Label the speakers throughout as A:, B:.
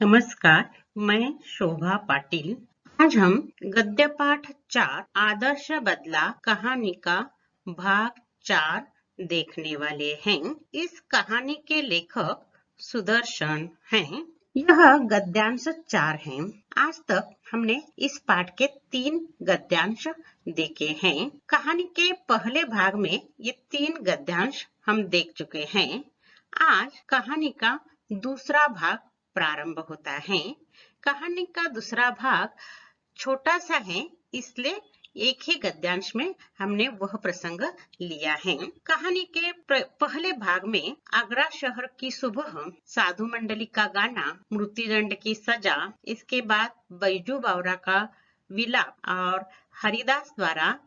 A: नमस्कार, मैं शोभा पाटिल। आज हम गद्य पाठ 4 आदर्श बदला कहानी का भाग 4 देखने वाले हैं। इस कहानी के लेखक सुदर्शन हैं। यह गद्यांश 4 है। आज तक हमने इस पाठ के 3 गद्यांश देखे हैं। कहानी के पहले भाग में ये 3 गद्यांश हम देख चुके हैं। आज कहानी का दूसरा भाग प्रारंभ होता है। कहानी का दूसरा भाग छोटा सा है, इसलिए एक ही गद्यांश में हमने वह प्रसंग लिया है। कहानी के पहले भाग में आगरा शहर की सुबह, साधु मंडली का गाना, मृत्युदंड की सजा, इसके बाद बैजू बावरा का विलाप और हरिदास द्वारा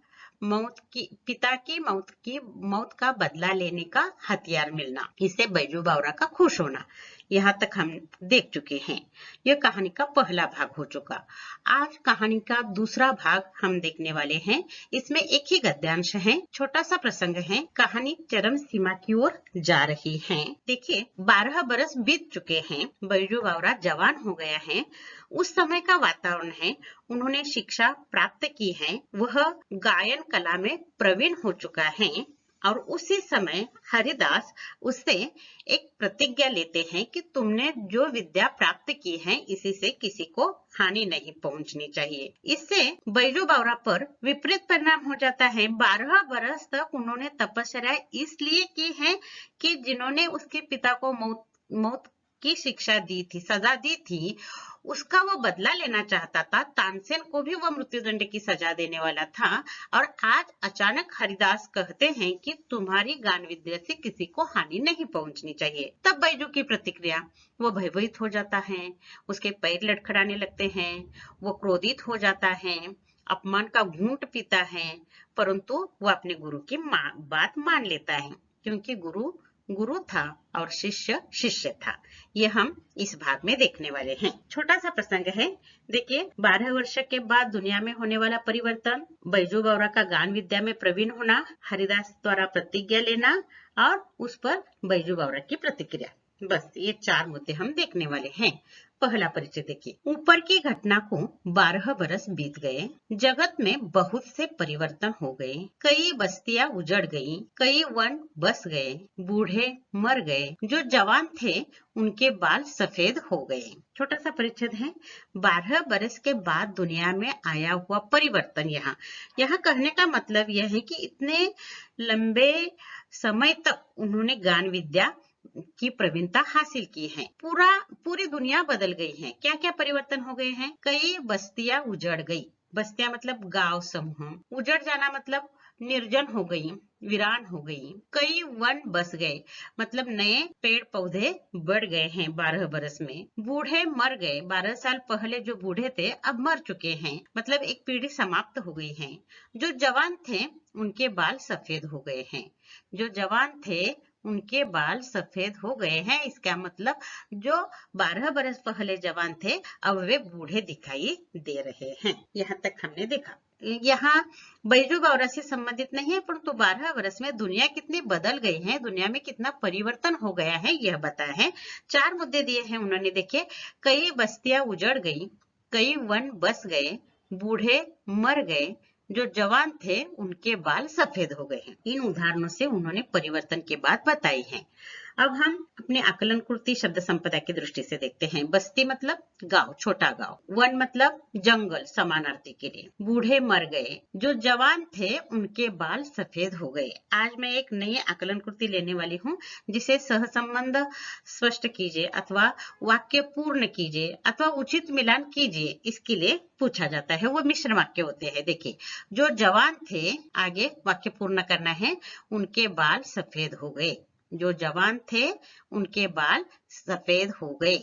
A: पिता की मौत का बदला लेने का हथियार मिलना, इससे बैजू बावरा का खुश होना, यहाँ तक हम देख चुके हैं। यह कहानी का पहला भाग हो चुका। आज कहानी का दूसरा भाग हम देखने वाले हैं। इसमें एक ही गद्यांश है, छोटा सा प्रसंग है। कहानी चरम सीमा की ओर जा रही है। देखिए, 12 बरस बीत चुके हैं। बैजू बावरा जवान हो गया है। उस समय का वातावरण है, उन्होंने शिक्षा प्राप्त की है, वह गायन कला में प्रवीण हो चुका है। और उसी समय हरिदास उससे एक प्रतिज्ञा लेते हैं कि तुमने जो विद्या प्राप्त की है, इसी से किसी को हानि नहीं पहुंचनी चाहिए। इससे बैजू बावरा पर विपरीत परिणाम हो जाता है। 12 बरस तक उन्होंने तपस्या इसलिए की है कि जिन्होंने उसके पिता को मौत की शिक्षा दी थी, सजा दी थी, उसका वो बदला लेना चाहता था। तानसेन को भी वो मृत्युदंड की सजा देने वाला था। और आज अचानक हरिदास कहते हैं कि तुम्हारी गान विद्या से किसी को हानि नहीं पहुंचनी चाहिए। तब बैजू की प्रतिक्रिया, वो भयभीत हो जाता है, उसके पैर लड़खड़ाने लगते हैं, वो क्रोधित हो जाता है, अपमान का घूंट पीता है, परंतु वो अपने गुरु की बात मान लेता है, क्योंकि गुरु गुरु था और शिष्य शिष्य था। ये हम इस भाग में देखने वाले हैं। छोटा सा प्रसंग है। देखिए, 12 वर्ष के बाद दुनिया में होने वाला परिवर्तन, बैजू बावरा का गान विद्या में प्रवीण होना, हरिदास द्वारा प्रतिज्ञा लेना और उस पर बैजू बावरा की प्रतिक्रिया, बस ये 4 मुद्दे हम देखने वाले हैं। पहला परिचय देखिए। ऊपर की घटना को 12 बरस बीत गए। जगत में बहुत से परिवर्तन हो गए। कई बस्तियां उजड़ गई, कई वन बस गए, बूढ़े मर गए, जो जवान थे उनके बाल सफेद हो गए। छोटा सा परिच्छेद है। 12 बरस के बाद दुनिया में आया हुआ परिवर्तन। यहाँ कहने का मतलब यह है कि इतने लंबे समय तक उन्होंने गान विद्या की प्रवीणता हासिल की है। पूरी दुनिया बदल गई है। क्या क्या परिवर्तन हो गए हैं? कई बस्तियां उजड़ गई। बस्तियां मतलब गांव समूह। उजड़ जाना मतलब निर्जन हो गई, वीरान हो गई। कई वन बस गए, मतलब नए पेड़ पौधे बढ़ गए हैं 12 बरस में। बूढ़े मर गए, 12 साल पहले जो बूढ़े थे अब मर चुके हैं, मतलब एक पीढ़ी समाप्त हो गई है। जो जवान थे उनके बाल सफेद हो गए हैं। जो जवान थे उनके बाल सफेद हो गए हैं। इसका मतलब जो 12 बरस पहले जवान थे अब वे बूढ़े दिखाई दे रहे हैं। यहाँ तक हमने देखा। यहाँ बैजू बावरा से संबंधित नहीं है, परंतु 12 वर्ष में दुनिया कितनी बदल गई है, दुनिया में कितना परिवर्तन हो गया है, यह बताया है। 4 मुद्दे दिए हैं उन्होंने। देखिए, कई बस्तियां उजड़ गई, कई वन बस गए, बूढ़े मर गए, जो जवान थे उनके बाल सफेद हो गए हैं। इन उदाहरणों से उन्होंने परिवर्तन की बात बताई है। अब हम अपने आकलन कुर्ती शब्द संपदा की दृष्टि से देखते हैं। बस्ती मतलब गांव, छोटा गांव। वन मतलब जंगल, समानार्थी के लिए। बूढ़े मर गए, जो जवान थे उनके बाल सफेद हो गए। आज मैं एक नई आकलन कुर्ती लेने वाली हूँ, जिसे सहसंबंध स्पष्ट कीजिए अथवा वाक्य पूर्ण कीजिए अथवा उचित मिलान कीजिए, इसके लिए पूछा जाता है। वो मिश्र वाक्य होते हैं। देखिए, जो जवान थे, आगे वाक्य पूर्ण करना है, उनके बाल सफेद हो गए। जो जवान थे उनके बाल सफेद हो गए।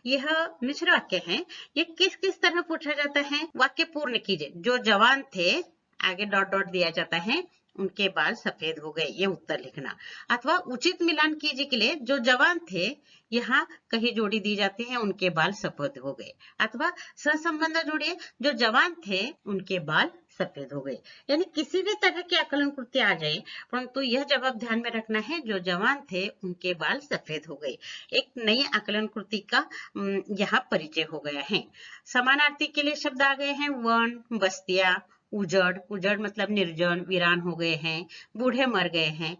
A: यह मिश्र वाक्य है। ये किस किस तरह पूछा जाता है? वाक्य पूर्ण कीजिए। जो जवान थे, आगे डॉट डॉट दिया जाता है, उनके बाल सफेद हो गए, ये उत्तर लिखना। अथवा उचित मिलान कीजिए के लिए जो जवान थे, यहाँ कहीं जोड़ी दी जाती है, उनके बाल सफेद हो गए। अथवा सहसंबंध जोड़िए, जो जवान थे उनके बाल सफेद हो गए। यानी किसी भी तरह की आकलन कृति आ जाए, परंतु यह जवाब ध्यान में रखना है, जो जवान थे उनके बाल सफेद हो गए। एक नई आकलन कृति का यहाँ परिचय हो गया है। समानार्थी के लिए शब्द आ गए हैं वन, बस्तियां, उजड़। उजड़ मतलब निर्जन, वीरान हो गए हैं, बूढ़े मर गए हैं।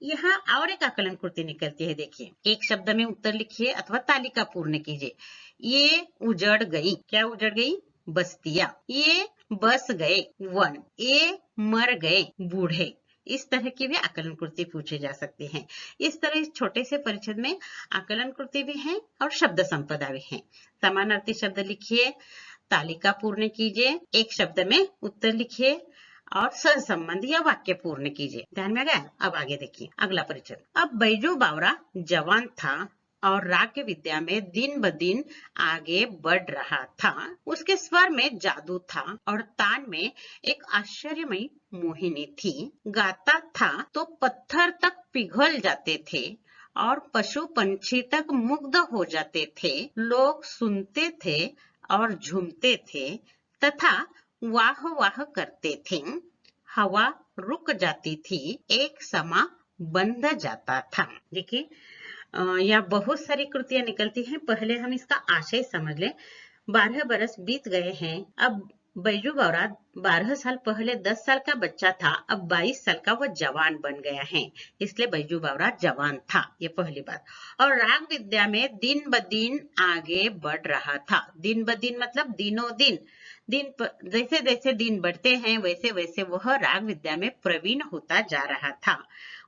A: यहाँ और एक आकलन कृति निकलती है, देखिए। एक शब्द में उत्तर लिखिए अथवा तालिका पूर्ण कीजिए। ये उजड़ गई, क्या उजड़ गई? बस्तियां। ये बस गए, वन। ये मर गए, बूढ़े। इस तरह की भी आकलन कृति पूछी जा सकती है। इस तरह इस छोटे से परिच्छेद में आकलन कृति भी है और शब्द संपदा भी है। समानार्थी शब्द लिखिए, तालिका पूर्ण कीजिए, एक शब्द में उत्तर लिखिए और सहसंबंध या वाक्य पूर्ण कीजिए। ध्यान में आ गया? अब आगे देखिए अगला परिच्छेद। अब बैजू बावरा जवान था और राग विद्या में दिन ब दिन आगे बढ़ रहा था। उसके स्वर में जादू था और तान में एक आश्चर्यमयी मोहिनी थी। गाता था तो पत्थर तक पिघल जाते थे और पशु पंछी तक मुग्ध हो जाते थे। लोग सुनते थे और झूमते थे तथा वाह वाह करते थे। हवा रुक जाती थी, एक समा बंध जाता था। देखिए या बहुत सारी कृतियां निकलती हैं। पहले हम इसका आशय समझ लें। 12 बरस बीत गए हैं। अब बैजू बावरा 12 साल पहले 10 साल का बच्चा था, अब 22 साल का वह जवान बन गया है, इसलिए बैजू बावरा जवान था, ये पहली बात। और राग विद्या में दिन ब दिन आगे बढ़ रहा था। दिन ब दिन मतलब दिनों दिन, जैसे जैसे दिन बढ़ते हैं वैसे वैसे वह राग विद्या में प्रवीण होता जा रहा था।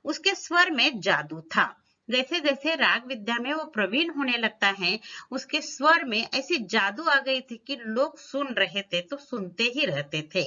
A: उसके स्वर में जादू था। जैसे जैसे राग विद्या में वो प्रवीण होने लगता है, उसके स्वर में ऐसी जादू आ गई थी कि लोग सुन रहे थे तो सुनते ही रहते थे।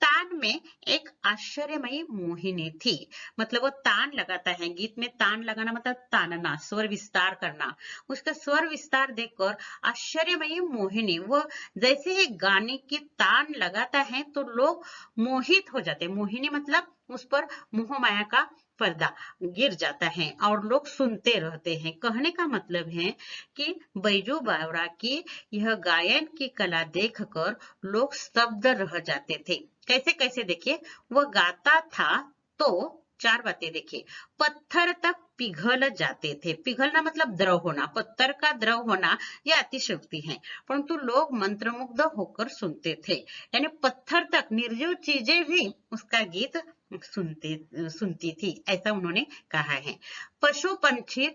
A: तान में एक आश्चर्यमयी मोहिनी थी। मतलब वो तान लगाता है, गीत में तान लगाना मतलब तानना, स्वर विस्तार करना। उसका स्वर विस्तार देखकर आश्चर्यमयी मोहिनी, वो जैसे ही गाने की तान लगाता है तो लोग मोहित हो जाते। मोहिनी मतलब उस पर मोह माया का पर्दा गिर जाता है और लोग सुनते रहते हैं। कहने का मतलब है कि बैजू बावरा की यह गायन की कला देखकर लोग स्तब्ध रह जाते थे। कैसे कैसे देखिए, वह गाता था तो 4 बातें देखिए। पत्थर तक पिघल जाते थे। पिघलना मतलब द्रव होना, पत्थर का द्रव होना, यह अतिशयोक्ति है, परंतु लोग मंत्रमुग्ध होकर सुनते थे। यानी पत्थर तक, निर्जीव चीजें भी उसका गीत सुनती थी, ऐसा उन्होंने कहा है। पशु पंछी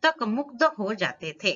A: तक मुग्ध हो जाते थे।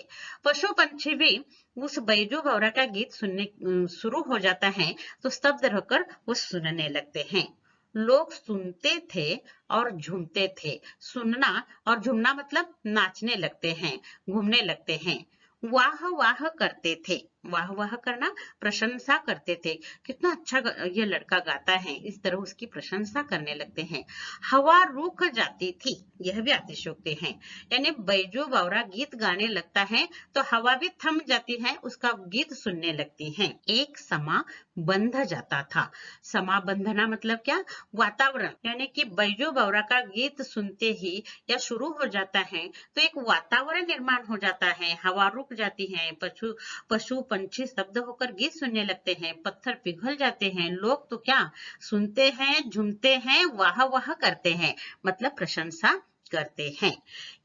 A: पशु पंछी भी उस बैजू बावरा का गीत सुनने शुरू हो जाता है तो स्तब्ध रहकर वो सुनने लगते हैं। लोग सुनते थे और झूमते थे। सुनना और झूमना मतलब नाचने लगते हैं, घूमने लगते हैं। वाह वाह करते थे। वाह वाह करना, प्रशंसा करते थे। कितना अच्छा ये लड़का गाता है, इस तरह उसकी प्रशंसा करने लगते हैं। हवा रुक जाती थी, यह भी अतिशयोक्ति है। यानी बैजू बावरा गीत गाने लगता है तो हवा भी थम जाती है, उसका गीत सुनने लगती है। एक समा बंध जाता था। समा बंधना मतलब क्या? वातावरण। यानी कि बैजू बावरा का गीत सुनते ही या शुरू हो जाता है तो एक वातावरण निर्माण हो जाता है। हवा रुक जाती है, पशु पंछी स्तब्ध होकर गीत सुनने लगते हैं, पत्थर पिघल जाते हैं। लोग तो क्या सुनते हैं, झूमते हैं, वाह वाह करते हैं, मतलब प्रशंसा करते हैं।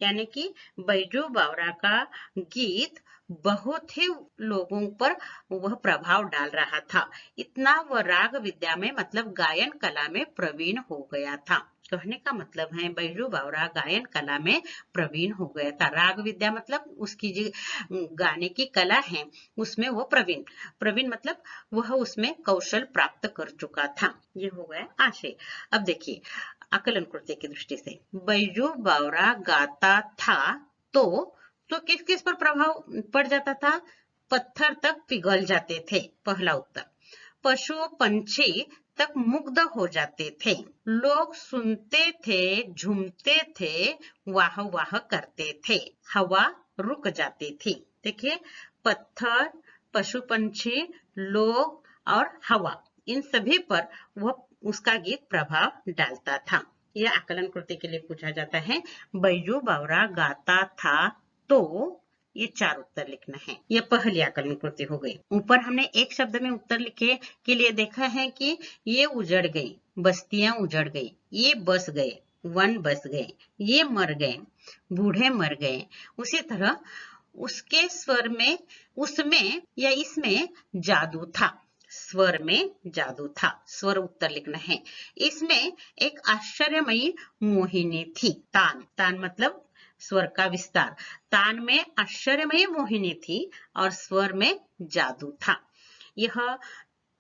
A: यानी कि बैजू बावरा का गीत बहुत ही लोगों पर वह प्रभाव डाल रहा था। इतना वह राग विद्या में मतलब गायन कला में प्रवीण हो गया था। कहने का मतलब है बैजू बावरा गायन कला में प्रवीण हो गया था। राग विद्या मतलब उसकी जो गाने की कला है उसमें वो प्रवीण मतलब वह उसमें कौशल प्राप्त कर चुका था। ये हो गया आशय। अब देखिए आकलन कृत्य की दृष्टि से, बैजू बावरा गाता था तो किस किस पर प्रभाव पड़ जाता था? पत्थर तक पिघल जाते थे, पहला उत्तर। पशु पंछी तक मुग्ध हो जाते थे। लोग सुनते थे, झूमते थे, वाह वाह करते थे। हवा रुक जाती थी। देखिए पत्थर, पशु पंछी, लोग और हवा, इन सभी पर वह उसका गीत प्रभाव डालता था। यह आकलन कृति के लिए पूछा जाता है। बैजू बावरा गाता था तो ये 4 उत्तर लिखना है। यह पहली आकलन कृति हो गई। ऊपर हमने एक शब्द में उत्तर लिखे के लिए देखा है कि ये उजड़ गई, बस्तियां उजड़ गई, ये बस गए, वन बस गए, ये मर गए, बूढ़े मर गए। उसी तरह उसके स्वर में, उसमें या इसमें जादू था। स्वर में जादू था, स्वर उत्तर लिखना है। इसमें एक आश्चर्यमयी मोहिनी थी। तान, तान मतलब स्वर का विस्तार। तान में आश्चर्यमयी मोहिनी थी और स्वर में जादू था। यह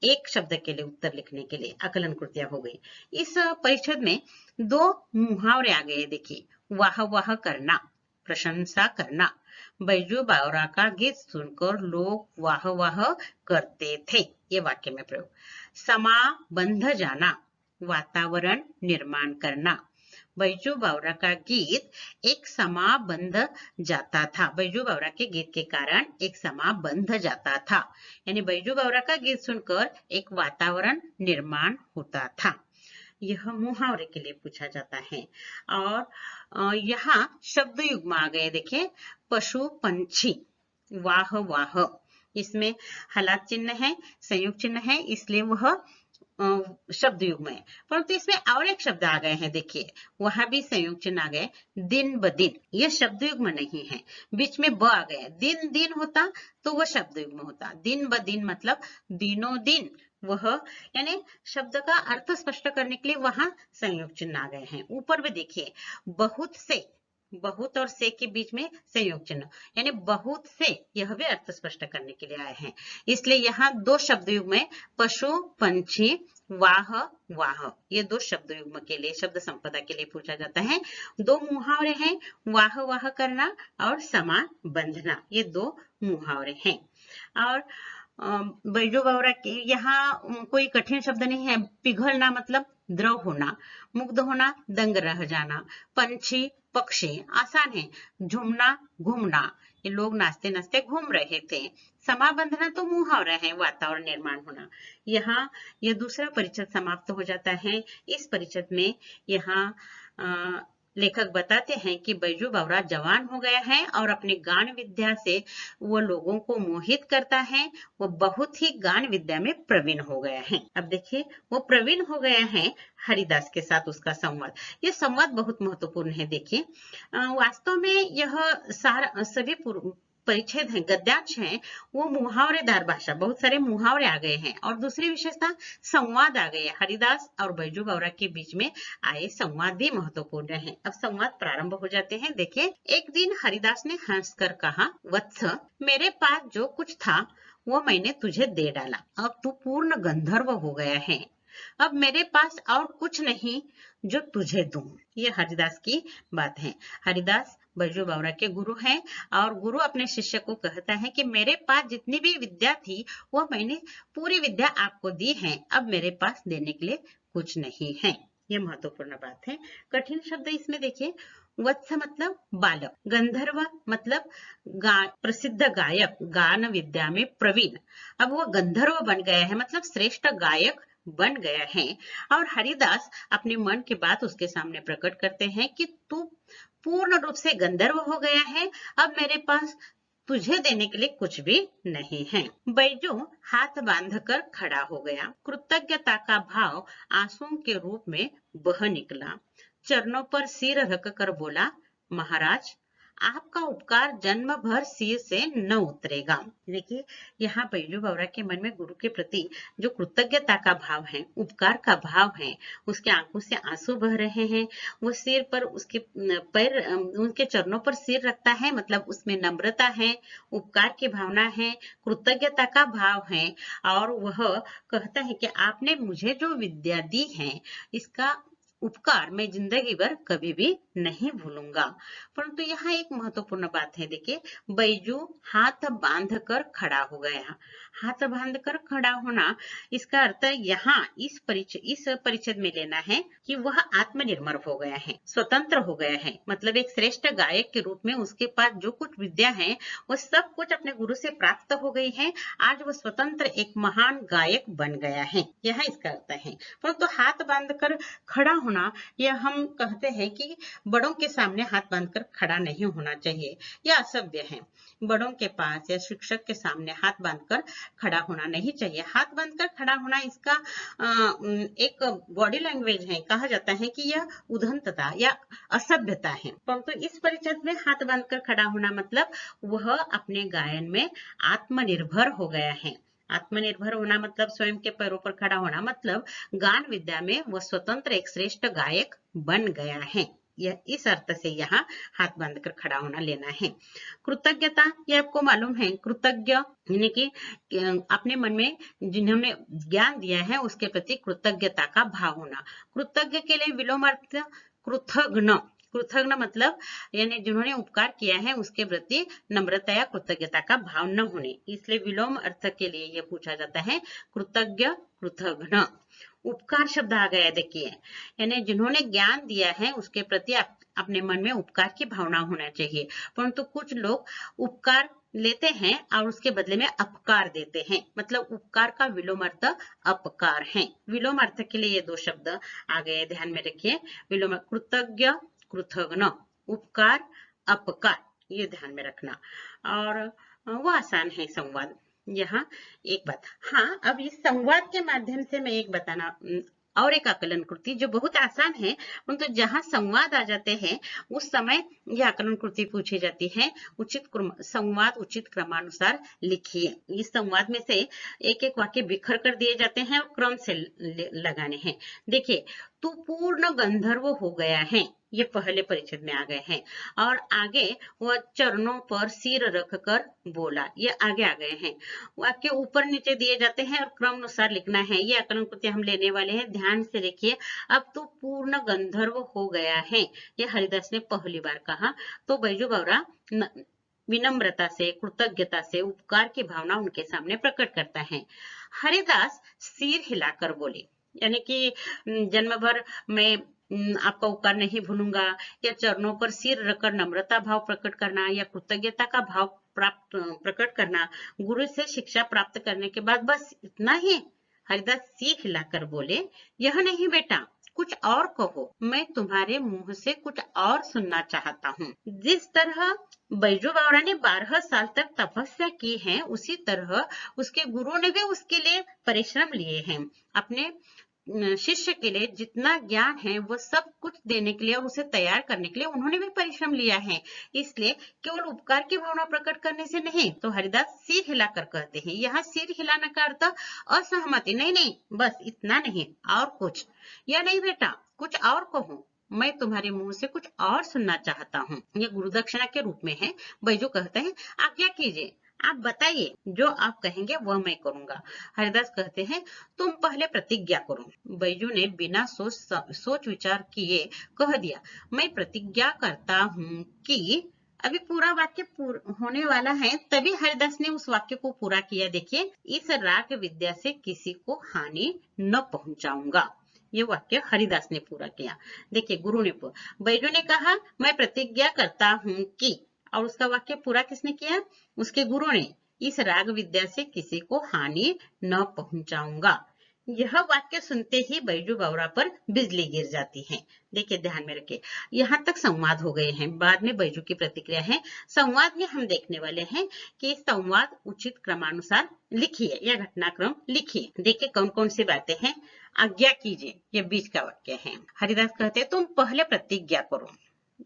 A: एक शब्द के लिए उत्तर लिखने के लिए आकलन कृतियां हो गई। इस परिच्छेद में 2 मुहावरे आ गए। देखिए, वाह वाह करना, प्रशंसा करना। बैजू बावरा का गीत सुनकर लोग वाह वाह करते थे। ये वाक्य में प्रयोग। समा बंध जाना, वातावरण निर्माण करना। बैजू बावरा का गीत एक समा बंध जाता था। बैजू बावरा के गीत के कारण एक समा बंध जाता था, यानी बैजू बावरा का गीत सुनकर एक वातावरण निर्माण होता था। यह मुहावरे के लिए पूछा जाता है। और यहाँ शब्द युग्म आ गए। देखिए, पशु पंछी, वाह वाह, इसमें हलात चिन्ह है, संयुक्त चिन्ह है, इसलिए वह शब्द युग्म है। परंतु इसमें और एक शब्द आ गए हैं। देखिए, वहां भी संयुक्त चिन्ह आ गए, दिन ब दिन। यह शब्द युग्म नहीं है, बीच में ब आ गए। दिन दिन होता तो वह शब्द युग्म होता। दिन ब दिन मतलब दिनों दिन, वह यानी शब्द का अर्थ स्पष्ट करने के लिए वहां संयुक्त चिन्ह आ गए हैं। ऊपर भी देखिए, बहुत से, बहुत और से के बीच में संयुक्त चिन्ह, यानी बहुत से, यह भी अर्थ स्पष्ट करने के लिए आए हैं। इसलिए यहाँ 2 शब्द युग्म में पशु पंछी, वाह वाह, ये 2 शब्द युग्म के लिए, शब्द संपदा के लिए पूछा जाता है। 2 मुहावरे हैं, वाह वाह करना और समा बंधना, ये 2 मुहावरे हैं। और बैजू बावरा के यहाँ कोई कठिन शब्द नहीं है। पिघलना मतलब द्रव होना, मुग्ध होना दंग रह जाना, पंछी पक्षी आसान है। झूमना घूमना, ये लोग नाचते नाचते घूम रहे थे। समा बंधना तो मुहावरा है, वातावरण निर्माण होना। यहाँ यह दूसरा परिच्छेद समाप्त हो जाता है। इस परिच्छेद में यहाँ लेखक बताते हैं कि बैजू बावरा जवान हो गया है और अपनी गान विद्या से वो लोगों को मोहित करता है। वो बहुत ही गान विद्या में प्रवीण हो गया है। अब देखिए, वो प्रवीण हो गया है हरिदास के साथ उसका संवाद। ये संवाद बहुत महत्वपूर्ण है। देखिए, वास्तव में यह सारा सभी परिच्छेद है, गद्यांश है, वो मुहावरेदार भाषा, बहुत सारे मुहावरे आ गए हैं। और दूसरी विशेषता संवाद आ गए है। हरिदास और बैजू बावरा के बीच में आए संवाद भी महत्वपूर्ण है। अब संवाद प्रारंभ हो जाते हैं। देखिए, एक दिन हरिदास ने हंसकर कहा, वत्स, मेरे पास जो कुछ था वो मैंने तुझे दे डाला। अब तू पूर्ण गंधर्व हो गया है। अब मेरे पास और कुछ नहीं जो तुझे दूं। ये हरिदास की बात है। हरिदास बैजू बावरा के गुरु हैं और गुरु अपने शिष्य को कहता है कि मेरे पास जितनी भी विद्या थी वो मैंने पूरी विद्या आपको दी है। अब मेरे पास देने के लिए कुछ नहीं है। ये महत्वपूर्ण बात है। कठिन शब्द इसमें देखिए, वत्स मतलब बालक, गंधर्व मतलब प्रसिद्ध गायक, गान विद्या में प्रवीण। अब वो गंधर्व बन गया है, मतलब श्रेष्ठ गायक बन गया है। और हरिदास अपने मन की बात उसके सामने प्रकट करते हैं कि तू पूर्ण रूप से गंधर्व हो गया है। अब मेरे पास तुझे देने के लिए कुछ भी नहीं है। बैजू हाथ बांधकर खड़ा हो गया। कृतज्ञता का भाव आंसुओं के रूप में बह निकला। चरणों पर सिर रखकर बोला, महाराज, आपका उपकार जन्म भर सिर से न उतरेगा। देखिए, यहाँ बैजू बावरा के मन में गुरु के प्रति जो कृतज्ञता का भाव है, उपकार का भाव है, उसके आंखों से आंसू बह रहे हैं। वो सिर पर, उसके पैर, उनके चरणों पर सिर रखता है, मतलब उसमें नम्रता है, उपकार की भावना है, कृतज्ञता का भाव है। और वह कहता है कि आपने मुझे जो विद्या दी है, इसका उपकार मैं जिंदगी भर कभी भी नहीं भूलूंगा। परंतु यहाँ एक महत्वपूर्ण बात है, देखिए बैजू हाथ बांध कर खड़ा हो गया। हाथ बांध कर खड़ा होना, इसका अर्थ यहाँ इस परिचय में लेना है कि वह आत्मनिर्भर हो गया है, स्वतंत्र हो गया है। मतलब एक श्रेष्ठ गायक के रूप में उसके पास जो कुछ विद्या है वो सब कुछ अपने गुरु से प्राप्त हो गई है। आज वह स्वतंत्र एक महान गायक बन गया है, यह इसका अर्थ है। परंतु हाथ बांधकर खड़ा होना, यह हम कहते हैं कि बड़ों के सामने हाथ बांधकर खड़ा नहीं होना चाहिए, यह असभ्य है। बड़ों के पास या शिक्षक के सामने हाथ बांधकर खड़ा होना नहीं चाहिए। हाथ बांधकर खड़ा होना इसका एक बॉडी लैंग्वेज है, कहा जाता है कि यह उद्धंतता या असभ्यता है। परंतु इस परिचय में हाथ बांधकर खड़ा होना मतलब वह अपने गायन में आत्मनिर्भर हो गया है। आत्मनिर्भर होना मतलब स्वयं के पैरों पर खड़ा होना, मतलब गान विद्या में वह स्वतंत्र एक श्रेष्ठ गायक बन गया है। यह इस अर्थ से यहाँ हाथ बांधकर खड़ा होना लेना है। कृतज्ञता, ये आपको मालूम है, कृतज्ञ यानी कि अपने मन में जिन्होंने ज्ञान दिया है उसके प्रति कृतज्ञता का भाव होना। कृतज्ञ के लिए विलोम अर्थ कृतघ्न। कृतघ्न मतलब यानी जिन्होंने उपकार किया है उसके प्रति नम्रता या कृतज्ञता का भाव न होने, इसलिए विलोम अर्थ के लिए यह पूछा जाता है कृतज्ञ कृतघ्न। उपकार शब्द आ गया, देखिए यानी जिन्होंने ज्ञान दिया है उसके प्रति अपने मन में उपकार की भावना होना चाहिए। परंतु कुछ लोग उपकार लेते हैं और उसके बदले में अपकार देते हैं, मतलब उपकार का विलोम अर्थ अपकार है। विलोम अर्थ के लिए ये दो शब्द आ गए, ध्यान में रखिए। विलोम कृतज्ञ कृतघ्न, उपकार अपकार, ये ध्यान में रखना। और वो आसान है संवाद। यहाँ एक बात, हाँ अब इस संवाद के माध्यम से मैं एक बताना और एक आकलन कृति जो बहुत आसान है, परंतु जहाँ संवाद आ जाते हैं उस समय यह आकलन कृति पूछी जाती है। संवाद उचित क्रमानुसार लिखिए। इस संवाद में से एक एक वाक्य बिखर कर दिए जाते हैं और क्रम से लगाने हैं। देखिए, तू पूर्ण गंधर्व हो गया है, ये पहले परिच्छेद में आ गए हैं। और आगे वह चरणों पर सिर रखकर बोला, ये आगे आ गए हैं। वाक्य ऊपर नीचे दिए जाते हैं और क्रम अनुसार लिखना है। ये आकलन कृति हम लेने वाले हैं, ध्यान से देखिए। अब तो पूर्ण गंधर्व हो गया है, ये हरिदास ने पहली बार कहा। तो बैजू बावरा विनम्रता से, कृतज्ञता से उपकार की भावना उनके सामने प्रकट करता है। हरिदास सिर हिलाकर बोले, यानी कि जन्म भर मैं आपका उपकार नहीं भूलूंगा, या चरणों पर सिर रखकर नम्रता भाव प्रकट करना या कृतज्ञता का भाव प्रकट करना, गुरु से शिक्षा प्राप्त करने के बाद बस इतना ही। हरिदास सिर हिलाकर बोले, यह नहीं बेटा, कुछ और कहो, मैं तुम्हारे मुंह से कुछ और सुनना चाहता हूँ। जिस तरह बैजू बावरा ने 12 साल तक तपस्या की है, उसी तरह उसके गुरु ने भी उसके लिए परिश्रम लिए हैं। अपने शिष्य के लिए जितना ज्ञान है वो सब कुछ देने के लिए और उसे तैयार करने के लिए उन्होंने भी परिश्रम लिया है। इसलिए केवल उपकार की भावना प्रकट करने से नहीं। तो हरिदास सिर हिलाकर कहते हैं, यहाँ सिर हिलाने का अर्थ असहमति नहीं, बस इतना नहीं और कुछ, या नहीं बेटा कुछ और कहो, मैं तुम्हारे मुंह से कुछ और सुनना चाहता हूँ। ये गुरुदक्षिणा के रूप में है। बैजू कहते हैं, आज्ञा कीजिए, आप बताइए, जो आप कहेंगे वह मैं करूंगा। हरिदास कहते हैं, तुम पहले प्रतिज्ञा करो। बैजू ने बिना सोच विचार किए कह दिया, मैं प्रतिज्ञा करता हूँ कि, अभी पूरा वाक्य होने वाला है, तभी हरिदास ने उस वाक्य को पूरा किया। देखिए, इस राग विद्या से किसी को हानि न पहुंचाऊंगा, ये वाक्य हरिदास ने पूरा किया। देखिए, गुरु ने बैजू ने कहा मैं प्रतिज्ञा करता हूँ कि, और उसका वाक्य पूरा किसने किया? उसके गुरु ने, इस राग विद्या से किसी को हानि न पहुंचाऊंगा। यह वाक्य सुनते ही बैजू बावरा पर बिजली गिर जाती है। देखिए, ध्यान में रखिए, यहाँ तक संवाद हो गए हैं, बाद में बैजू की प्रतिक्रिया है। संवाद में हम देखने वाले हैं कि संवाद उचित क्रमानुसार लिखिए या घटनाक्रम लिखिए। देखिए कौन कौन सी बातें हैं। आज्ञा कीजिए, ये बीच का वाक्य है। हरिदास कहते हैं, तुम पहले प्रतिज्ञा करो,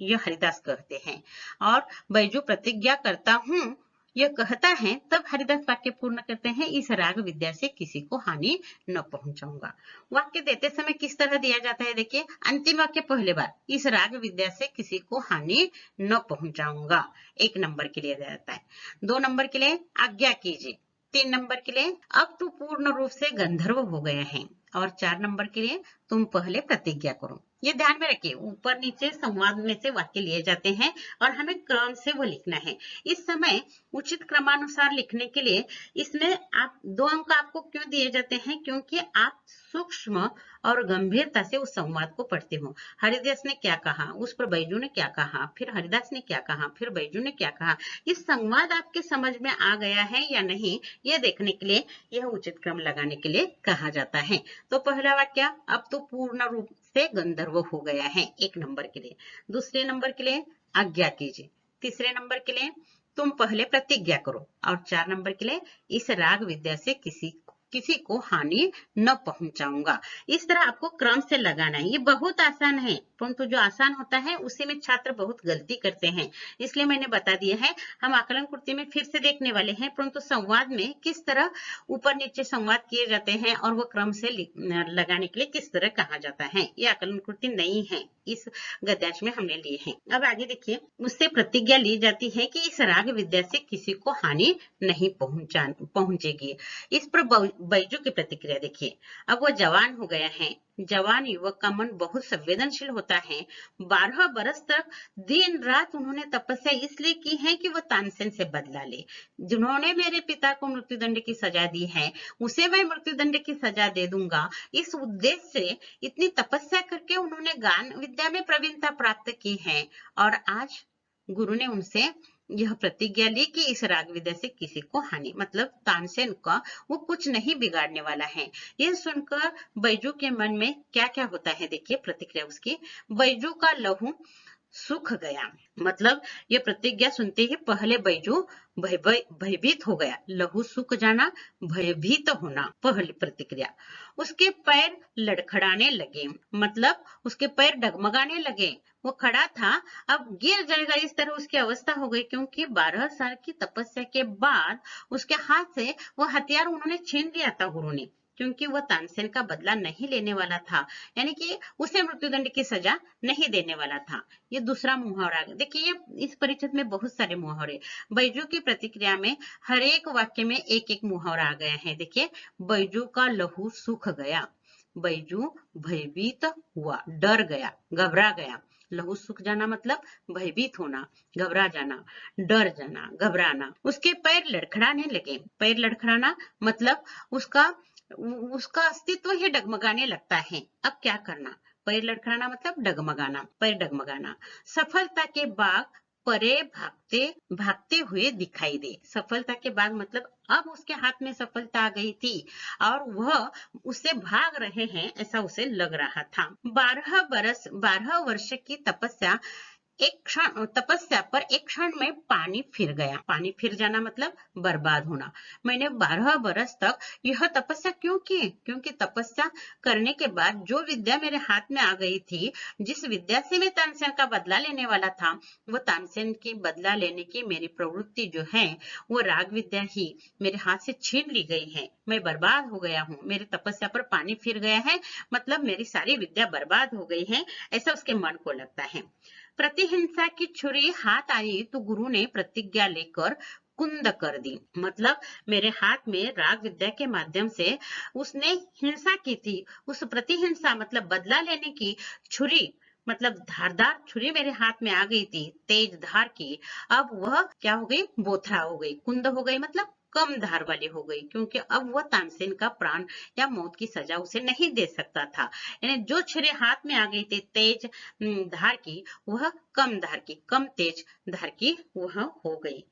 A: यह हरिदास कहते हैं। और बैजू प्रतिज्ञा करता हूँ यह कहता है, तब हरिदास वाक्य पूर्ण करते हैं, इस राग विद्या से किसी को हानि न पहुंचाऊंगा। वाक्य देते समय किस तरह दिया जाता है? देखिए, अंतिम वाक्य पहले बार, इस राग विद्या से किसी को हानि न पहुंचाऊंगा, 1 नंबर के लिए दिया जाता है। 2 नंबर के लिए आज्ञा कीजिए। 3 नंबर के लिए अब तो पूर्ण रूप से गंधर्व हो गए हैं। और 4 नंबर के लिए तुम पहले प्रतिज्ञा करो। ये ध्यान में रखिए, ऊपर नीचे संवाद में से वाक्य लिए जाते हैं और हमें क्रम से वो लिखना है। इस समय उचित क्रमानुसार लिखने के लिए इसमें आप 2 अंक आपको क्यों दिए जाते हैं, क्योंकि आप सूक्ष्म और गंभीरता से उस संवाद को पढ़ते हो। हरिदास ने क्या कहा, उस पर बैजू ने क्या कहा, फिर हरिदास ने क्या कहा, फिर बैजू ने क्या कहा, इस संवाद आपके समझ में आ गया है या नहीं, ये देखने के लिए यह उचित क्रम लगाने के लिए कहा जाता है। तो पहला वाक्य, अब तो पूर्ण रूप से गंधर्व हो गया है, 1 नंबर के लिए। दूसरे नंबर के लिए आज्ञा कीजिए। तीसरे नंबर के लिए तुम पहले प्रतिज्ञा करो और 4 नंबर के लिए इस राग विद्या से किसी को हानि न पहुंचाऊंगा। इस तरह आपको क्रम से लगाना है। ये बहुत आसान है, परंतु जो आसान होता है उसी में छात्र बहुत गलती करते हैं, इसलिए मैंने बता दिया है। हम आकलन कृति में फिर से देखने वाले हैं, परंतु संवाद में किस तरह ऊपर नीचे संवाद किए जाते हैं और वो क्रम से लगाने के लिए किस तरह कहा जाता है, ये आकलन कृति नहीं है, इस गद्यांश में हमने लिए हैं। अब आगे देखिए, उससे प्रतिज्ञा ली जाती है कि इस राग विद्या से किसी को हानि नहीं पहुंचेगी। इस पर बैजू की प्रतिक्रिया देखिए। अब वो जवान हो गया है। जवान युवक का मन बहुत संवेदनशील होता है। 12 बरस तक दिन रात उन्होंने तपस्या इसलिए की है कि वो तानसेन से बदला ले। जिन्होंने मेरे पिता को मृत्युदंड की सजा दी है, उसे मैं मृत्युदंड की सजा दे दूंगा। इस उद्देश्य से इतनी तपस्या करके उन्होंने गान विद्या में प्रवीणता प्राप्त की है और आज गुरु ने उनसे यह प्रतिज्ञा ली कि इस राग विद्या से किसी को हानि, मतलब तानसेन का वो कुछ नहीं बिगाड़ने वाला है। यह सुनकर बैजू के मन में क्या क्या होता है, देखिए प्रतिक्रिया उसकी। बैजू का लहू सूख गया, मतलब ये प्रतिज्ञा सुनते ही पहले बैजू भयभीत हो गया। लहू सूख जाना, भयभीत होना, पहली प्रतिक्रिया। उसके पैर लड़खड़ाने लगे, मतलब उसके पैर डगमगाने लगे। वो खड़ा था, अब गिर जाएगा, इस तरह उसकी अवस्था हो गई, क्योंकि 12 साल की तपस्या के बाद उसके हाथ से वो हथियार उन्होंने छीन लिया था गुरु ने, क्योंकि वह तानसेन का बदला नहीं लेने वाला था, यानी कि उसे मृत्युदंड की सजा नहीं देने वाला था। ये दूसरा मुहावरा देखिए, इस परिचित में बहुत सारे मुहावरे। बैजू की प्रतिक्रिया में हर एक वाक्य में एक एक मुहावरा आ गया है। देखिए, बैजू का लहू सूख गया, बैजू भयभीत हुआ, डर गया, घबरा गया। लहू सूख जाना मतलब भयभीत होना, घबरा जाना, डर जाना, घबराना। उसके पैर लड़खड़ाने लगे। पैर लड़खड़ाना मतलब उसका अस्तित्व ही डगमगाने लगता है। अब क्या करना, पैर लड़खड़ाना मतलब डगमगाना, पैर डगमगाना। सफलता के बाद परे भागते हुए दिखाई दे। सफलता के बाद मतलब अब उसके हाथ में सफलता आ गई थी और वह उससे भाग रहे हैं, ऐसा उसे लग रहा था। 12 वर्ष की तपस्या पर एक क्षण में पानी फिर गया। पानी फिर जाना मतलब बर्बाद होना। मैंने 12 बरस तक यह तपस्या क्यों की? क्योंकि तपस्या करने के बाद जो विद्या मेरे हाथ में आ गई थी, जिस विद्या से मैं तानसेन का बदला लेने वाला था, वो तानसेन की बदला लेने की मेरी प्रवृत्ति जो है, वो राग विद्या ही मेरे हाथ से छीन ली गई है। मैं बर्बाद हो गया हूँ, मेरी तपस्या पर पानी फिर गया है, मतलब मेरी सारी विद्या बर्बाद हो गई है, ऐसा उसके मन को लगता है। प्रतिहिंसा की छुरी हाथ आई तो गुरु ने प्रतिज्ञा लेकर कुंद कर दी, मतलब मेरे हाथ में राग विद्या के माध्यम से उसने हिंसा की थी। उस प्रतिहिंसा मतलब बदला लेने की छुरी, मतलब धारदार छुरी मेरे हाथ में आ गई थी, तेज धार की। अब वह क्या हो गई, बोथरा हो गई, कुंद हो गई, मतलब कम धार वाली हो गई, क्योंकि अब वह तानसेन का प्राण या मौत की सजा उसे नहीं दे सकता था। यानी जो छुरी हाथ में आ गई थी तेज धार की, वह कम धार की, कम तेज धार की वह हो गई।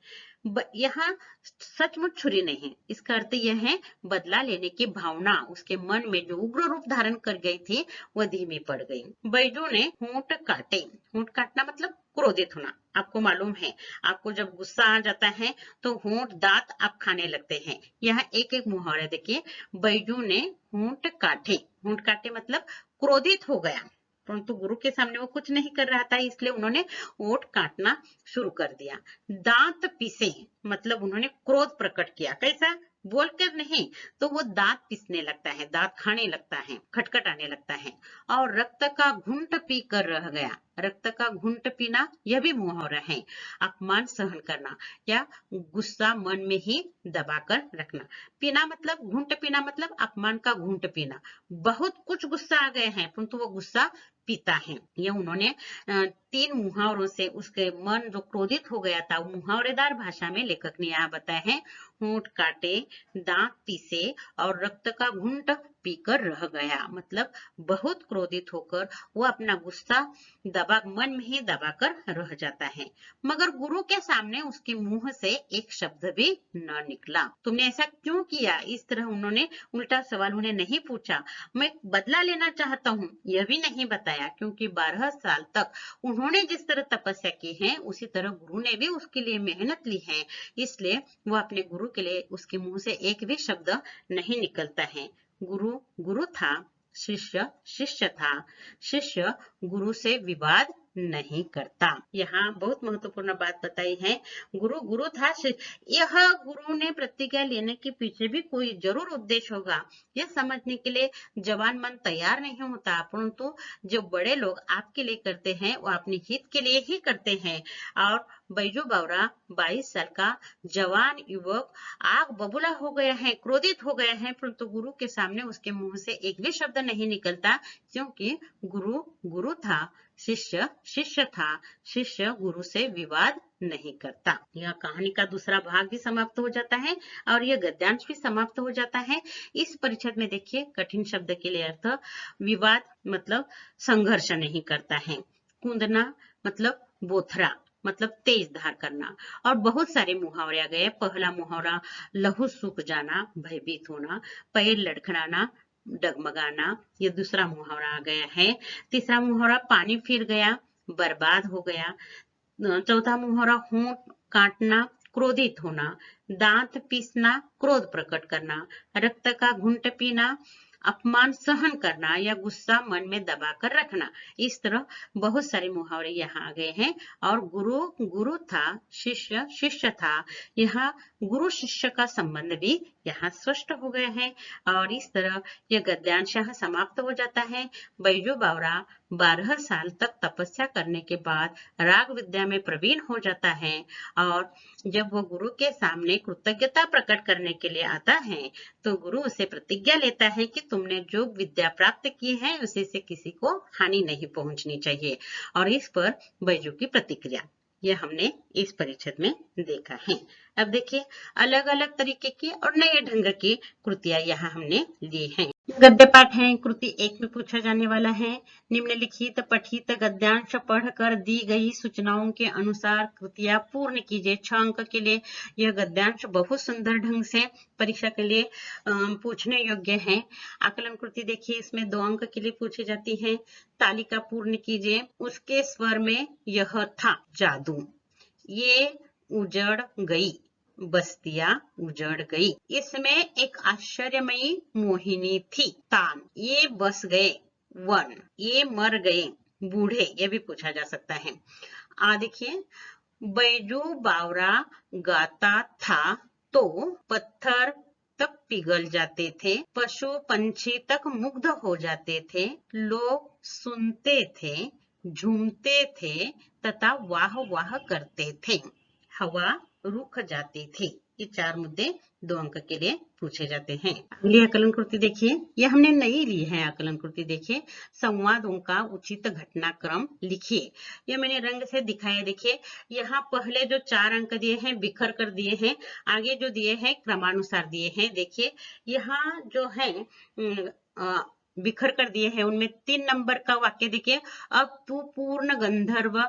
A: यहाँ सचमुच छुरी नहीं है, इसका अर्थ यह है बदला लेने की भावना उसके मन में जो उग्र रूप धारण कर गई थी, वह धीमी पड़ गई। बैजू ने होंठ काटे। होंठ काटना मतलब क्रोधित होना। आपको मालूम है, आपको जब गुस्सा आ जाता है तो होंठ दांत आप खाने लगते हैं। यहाँ एक एक मुहावरा देखिए। बैजू ने होंठ काटे। होंठ काटे मतलब क्रोधित हो गया, परंतु गुरु के सामने वो कुछ नहीं कर रहा था, इसलिए उन्होंने होंठ काटना शुरू कर दिया। दांत पीसे मतलब उन्होंने क्रोध प्रकट किया। कैसा? बोलकर नहीं, तो वो दांत पीसने लगता है, दांत खाने लगता है, खटखटाने लगता है। और रक्त का घूंट पी कर रह गया। रक्त का घूंट पीना यह भी मुहावरा है। अपमान सहन करना या गुस्सा मन में ही दबाकर रखना। पीना मतलब घूंट पीना मतलब अपमान का घूंट पीना। बहुत कुछ गुस्सा आ गए हैं परंतु वो गुस्सा पीता है। ये उन्होंने 3 मुहावरों से उसके मन जो क्रोधित हो गया था, वो मुहावरेदार भाषा में लेखक ने यहाँ बताया है। होंठ काटे, दांत पीसे और रक्त का घूंट पीकर रह गया। मतलब बहुत क्रोधित होकर वो अपना गुस्सा मन में ही दबाकर रह जाता है। मगर गुरु के सामने उसके मुंह से एक शब्द भी न निकला। तुमने ऐसा क्यों किया? इस तरह उन्होंने उल्टा सवाल उन्हें नहीं पूछा। मैं बदला लेना चाहता हूँ, यह भी नहीं बताया, क्योंकि 12 साल तक उन्होंने जिस तरह तपस्या की है उसी तरह गुरु ने भी उसके लिए मेहनत ली है। इसलिए वो अपने गुरु के लिए उसके मुंह से एक भी शब्द नहीं निकलता है। गुरु गुरु था, शिष्य शिष्य था। शिष्य गुरु से विवाद नहीं करता। यहाँ बहुत महत्वपूर्ण बात बताई है। गुरु गुरु था, यह गुरु ने प्रतिज्ञा लेने के पीछे भी कोई जरूर उद्देश्य होगा। यह समझने के लिए जवान मन तैयार नहीं होता, परंतु जो बड़े लोग आपके लिए करते हैं वो अपने हित के लिए ही करते हैं। और बैजू बावरा 22 साल का जवान युवक आग बबूला हो गया है, क्रोधित हो गया है, परंतु गुरु के सामने उसके मुंह से एक भी शब्द नहीं निकलता, क्योंकि गुरु गुरु था, शिष्य शिष्य था। शिष्य गुरु से विवाद नहीं करता। यह कहानी का दूसरा भाग भी समाप्त हो जाता है और यह गद्यांश भी समाप्त हो जाता है। इस परिच्छेद में देखिए, कठिन शब्द के लिए अर्थ, विवाद मतलब संघर्ष नहीं करता है। कूदना मतलब बोथरा मतलब तेज धार करना। और बहुत सारे मुहावरे आ गए। पहला मुहावरा लहू सूख जाना, भयभीत होना। पैर लड़खड़ाना, डगमगाना, ये दूसरा मुहावरा आ गया है। तीसरा मुहावरा पानी फिर गया, बर्बाद हो गया। चौथा मुहावरा होंठ काटना, क्रोधित होना। दांत पीसना, क्रोध प्रकट करना। रक्त का घूंट पीना, अपमान सहन करना या गुस्सा मन में दबाकर रखना। इस तरह बहुत सारे मुहावरे यहाँ आ गए हैं। और गुरु गुरु था, शिष्य शिष्य था। यहाँ गुरु शिष्य का संबंध भी यहाँ स्पष्ट हो गया है। और इस तरह यह गद्यांश यहाँ समाप्त हो जाता है। बैजू बावरा 12 साल तक तपस्या करने के बाद राग विद्या में प्रवीण हो जाता है। और जब वो गुरु के सामने कृतज्ञता प्रकट करने के लिए आता है तो गुरु उसे प्रतिज्ञा लेता है कि तुमने जो विद्या प्राप्त की है उसे से किसी को हानि नहीं पहुंचनी चाहिए। और इस पर बैजू की प्रतिक्रिया, यह हमने इस परिच्छेद में देखा है। अब देखिए, अलग अलग तरीके की और नए ढंग की कृतियां यहाँ हमने ली हैं। गद्य पाठ है। कृति 1 में पूछा जाने वाला है, निम्नलिखित पठित गद्यांश पढ़कर दी गई सूचनाओं के अनुसार कृतियां पूर्ण कीजिए। 6 अंक के लिए यह गद्यांश बहुत सुंदर ढंग से परीक्षा के लिए पूछने योग्य है। आकलन कृति देखिए, इसमें 2 अंक के लिए पूछी जाती है। तालिका पूर्ण कीजिए। उसके स्वर में यह था जादू, ये उजड़ गई, बस्तियां उजड़ गई, इसमें एक आश्चर्यमयी मोहिनी थी। तान, ये बस गए वन, ये मर गए बूढ़े, ये भी पूछा जा सकता है। देखिए, बैजू बावरा गाता था तो पत्थर तक पिघल जाते थे, पशु पंछी तक मुग्ध हो जाते थे, लोग सुनते थे, झूमते थे तथा वाह वाह करते थे, हवा रुक जाती थी। ये 4 मुद्दे 2 अंक के लिए पूछे जाते हैं। अगली आकलन कृति देखिए, ये हमने नई ली है। आकलन कृति देखिए, संवादों का उचित घटनाक्रम लिखिए। ये मैंने रंग से दिखाया। देखिए, यहाँ पहले जो 4 अंक दिए हैं बिखर कर दिए हैं, आगे जो दिए हैं क्रमानुसार दिए हैं। देखिए, यहाँ जो है बिखर कर दिए हैं, उनमें 3 नंबर का वाक्य देखिए, अब तू पूर्ण गंधर्व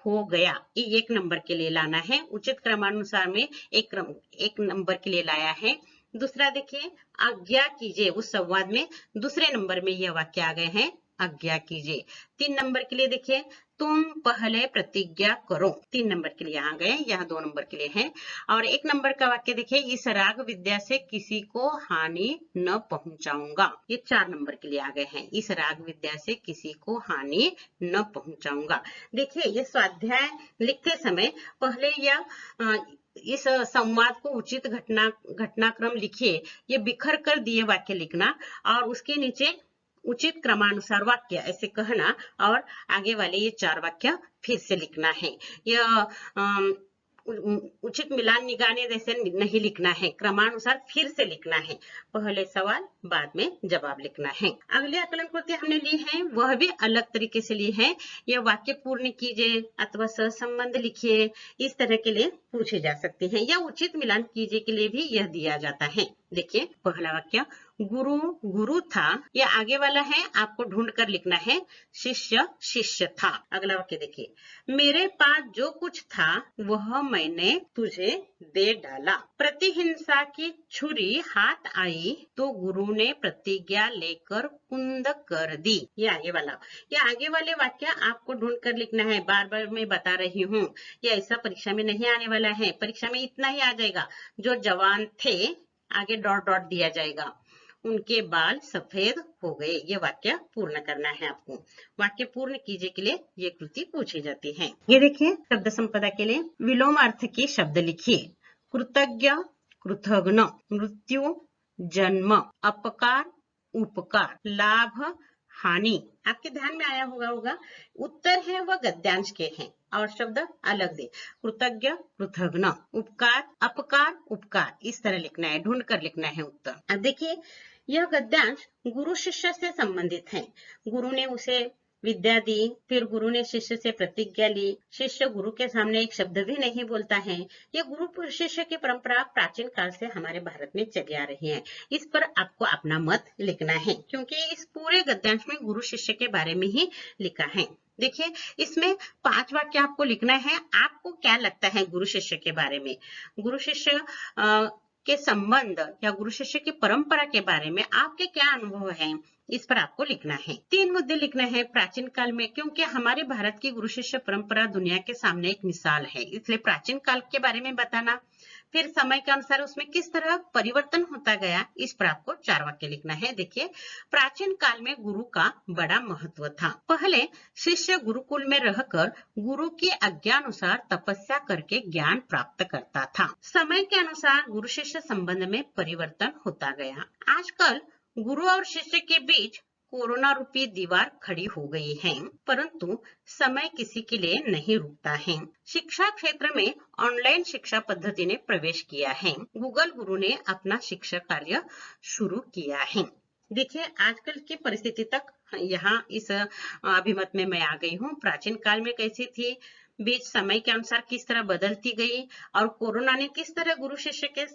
A: हो गया, ये 1 नंबर के लिए लाना है। उचित क्रमानुसार में एक नंबर के लिए लाया है। दूसरा देखिए, आज्ञा कीजिए, उस संवाद में दूसरे नंबर में यह वाक्य आ गए हैं, आज्ञा कीजिए। 3 नंबर के लिए देखिए, तुम पहले प्रतिज्ञा करो, 3 नंबर के लिए आ गए, यहाँ 2 नंबर के लिए है। और 1 नंबर का वाक्य देखिए, इस राग विद्या से किसी को हानि न पहुंचाऊंगा, ये 4 नंबर के लिए आ गए हैं। इस राग विद्या से किसी को हानि न पहुंचाऊंगा। देखिए, ये स्वाध्याय लिखते समय पहले यह इस संवाद को उचित घटनाक्रम लिखिए। ये बिखर कर दिए वाक्य लिखना और उसके नीचे उचित क्रमानुसार वाक्य ऐसे कहना और आगे वाले ये 4 वाक्य फिर से लिखना है। यह उचित मिलान निगाने जैसे नहीं लिखना है, क्रमानुसार फिर से लिखना है। पहले सवाल बाद में जवाब लिखना है। अगली आकलन कृति हमने ली है, वह भी अलग तरीके से ली है। यह वाक्य पूर्ण कीजिए अथवा सहसंबंध लिखिए, इस तरह के लिए पूछे जा सकते हैं, या उचित मिलान कीजिए के लिए भी यह दिया जाता है। देखिए पहला वाक्य, गुरु गुरु था, यह आगे वाला है, आपको ढूंढ कर लिखना है। शिष्य शिष्य था। अगला वाक्य देखिए, मेरे पास जो कुछ था वह मैंने तुझे दे डाला। प्रतिहिंसा की छुरी हाथ आई तो गुरु ने प्रतिज्ञा लेकर कुंद कर दी। ये आगे वाले वाक्य आपको ढूंढ कर लिखना है। बार बार मैं बता रही हूँ, ये ऐसा परीक्षा में नहीं आने वाला है। परीक्षा में इतना ही आ जाएगा, जो जवान थे, आगे डॉट डॉट दिया जाएगा, उनके बाल सफेद हो गए। ये वाक्य पूर्ण करना है आपको। वाक्य पूर्ण कीजिए के लिए ये कृति पूछी जाती है। ये देखिए शब्द संपदा के लिए विलोम अर्थ के शब्द लिखिए। कृतज्ञ, कृतघ्न, मृत्यु, जन्म, अपकार, उपकार, लाभ, हानि। आपके ध्यान में आया होगा। उत्तर है वह गद्यांश के हैं और शब्द अलग दे। कृतज्ञ, कृतघ्न, उपकार, अपकार, उपकार, इस तरह लिखना है, ढूंढ कर लिखना है उत्तर। अब देखिए यह गद्यांश गुरु शिष्य से संबंधित है। गुरु ने उसे विद्या दी, फिर गुरु ने शिष्य से प्रतिज्ञा ली। शिष्य गुरु के सामने एक शब्द भी नहीं बोलता है। यह गुरु शिष्य की परंपरा प्राचीन काल से हमारे भारत में चली आ रही है। इस पर आपको अपना मत लिखना है, क्योंकि इस पूरे गद्यांश में गुरु शिष्य के बारे में ही लिखा है। देखिए इसमें 5 वाक्य आपको लिखना है। आपको क्या लगता है गुरु शिष्य के बारे में, गुरु शिष्य के संबंध या गुरु शिष्य की परंपरा के बारे में आपके क्या अनुभव हैं, इस पर आपको लिखना है। 3 मुद्दे लिखने हैं प्राचीन काल में, क्योंकि हमारे भारत की गुरु शिष्य परंपरा दुनिया के सामने एक मिसाल है, इसलिए प्राचीन काल के बारे में बताना। फिर समय के अनुसार उसमें किस तरह परिवर्तन होता गया, इस पर आपको 4 वाक्य लिखना है। देखिए प्राचीन काल में गुरु का बड़ा महत्व था। पहले शिष्य गुरुकुल में रहकर गुरु की आज्ञा अनुसार तपस्या करके ज्ञान प्राप्त करता था। समय के अनुसार गुरु शिष्य संबंध में परिवर्तन होता गया। आजकल गुरु और शिष्य के बीच कोरोना रूपी दीवार खड़ी हो गई है, परंतु समय किसी के लिए नहीं रुकता है। शिक्षा क्षेत्र में ऑनलाइन शिक्षा पद्धति ने प्रवेश किया है। गूगल गुरु ने अपना शिक्षा कार्य शुरू किया है। देखिए आजकल की परिस्थिति तक यहाँ इस अभिमत में मैं आ गई हूँ। प्राचीन काल में कैसी थी, बीच समय के अनुसार किस तरह बदलती गई, और कोरोना ने किस तरह गुरु शिष्य के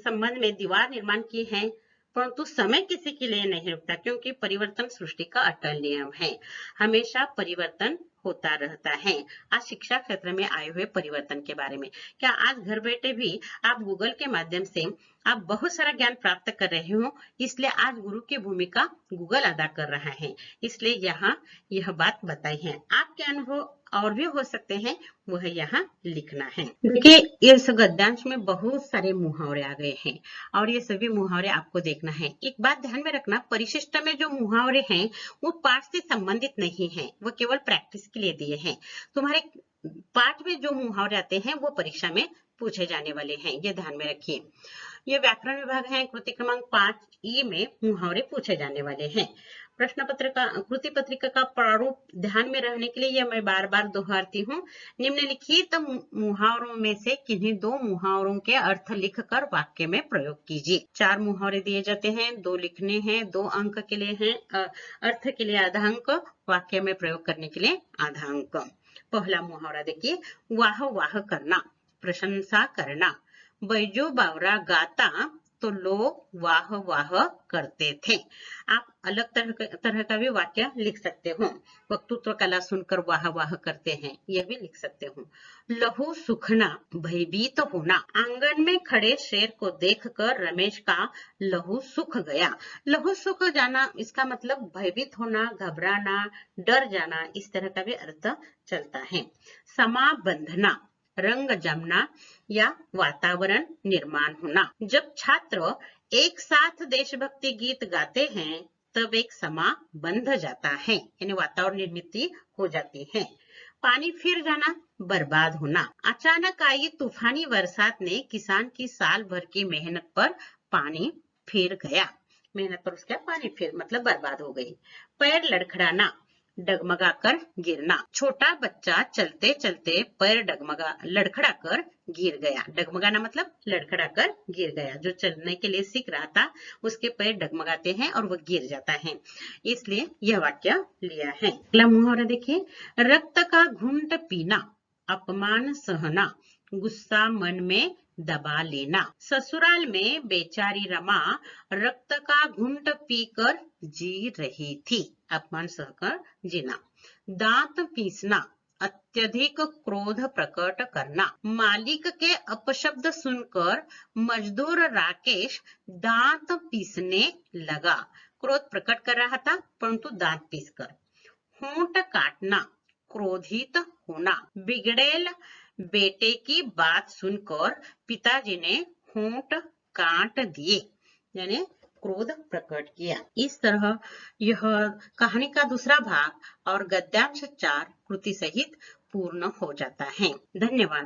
A: संबंध में दीवार निर्माण की है। परंतु समय किसी के लिए नहीं रुकता, क्योंकि परिवर्तन सृष्टि का अटल नियम है। हमेशा परिवर्तन होता रहता है। आज शिक्षा क्षेत्र में आए हुए परिवर्तन के बारे में, क्या आज घर बैठे भी आप गूगल के माध्यम से आप बहुत सारा ज्ञान प्राप्त कर रहे हो, इसलिए आज गुरु की भूमिका गूगल अदा कर रहा है, इसलिए यहाँ यह बात बताई है। आपके अनुभव और भी हो सकते हैं, वह यहाँ लिखना है। देखिए इस गद्यांश में बहुत सारे मुहावरे आ गए हैं और ये सभी मुहावरे आपको देखना है। एक बात ध्यान में रखना, परिशिष्ट में जो मुहावरे हैं वो पाठ से संबंधित नहीं है, वो केवल प्रैक्टिस के लिए दिए हैं। तुम्हारे पाठ में जो मुहावरे आते हैं वो परीक्षा में पूछे जाने वाले हैं, ये ध्यान में रखिए। ये व्याकरण विभाग है, कृति क्रमांक 5 में मुहावरे पूछे जाने वाले हैं। प्रश्न पत्र का कृति पत्रिका का प्रारूप ध्यान में रहने के लिए यह मैं बार बार दोहराती हूँ। निम्नलिखित मुहावरों में से किन्हीं 2 मुहावरों के अर्थ लिखकर वाक्य में प्रयोग कीजिए। 4 मुहावरे दिए जाते हैं, 2 लिखने हैं, 2 अंक के लिए हैं, अर्थ के लिए आधा अंक, वाक्य में प्रयोग करने के लिए आधा अंक। पहला मुहावरा देखिए, वाह वाह करना, प्रशंसा करना। बैजो बावरा गाता तो लोग वाह वाह करते थे। आप अलग तरह का भी वाक्य लिख सकते हो। वक्तृत्व कला सुनकर वाह वाह करते हैं, यह भी लिख सकते हो। लहू सुखना, भयभीत होना। आंगन में खड़े शेर को देखकर रमेश का लहू सूख गया। लहू सूख जाना, इसका मतलब भयभीत होना, घबराना, डर जाना, इस तरह का भी अर्थ चलता है। समा बंधना, रंग जमना या वातावरण निर्माण होना। जब छात्र एक साथ देशभक्ति गीत गाते हैं तब एक समा बंध जाता है, यानी वातावरण निर्मित हो जाती है। पानी फिर जाना, बर्बाद होना। अचानक आई तूफानी बरसात ने किसान की साल भर की मेहनत पर पानी फिर गया। मेहनत पर उसका पानी फिर मतलब बर्बाद हो गई। पैर लड़खड़ाना, डगमगा कर गिरना। छोटा बच्चा चलते चलते पैर लड़खड़ा कर गिर गया। डगमगाना मतलब लड़खड़ा कर गिर गया। जो चलने के लिए सीख रहा था उसके पैर डगमगाते हैं और वह गिर जाता है, इसलिए यह वाक्य लिया है। अगला मुहावरा देखिए, रक्त का घूंट पीना, अपमान सहना, गुस्सा मन में दबा लेना। ससुराल में बेचारी रमा रक्त का घूंट पीकर जी रही थी, अपमान सहकर जीना। दांत पीसना, अत्यधिक क्रोध प्रकट करना। मालिक के अपशब्द सुनकर मजदूर राकेश दांत पीसने लगा। क्रोध प्रकट कर रहा था परंतु दांत पीसकर। होंठ काटना, क्रोधित होना। बिगड़ेल बेटे की बात सुनकर पिताजी ने होंठ काट दिए, यानी क्रोध प्रकट किया। इस तरह यह कहानी का दूसरा भाग और गद्यांश 4 कृति सहित पूर्ण हो जाता है। धन्यवाद।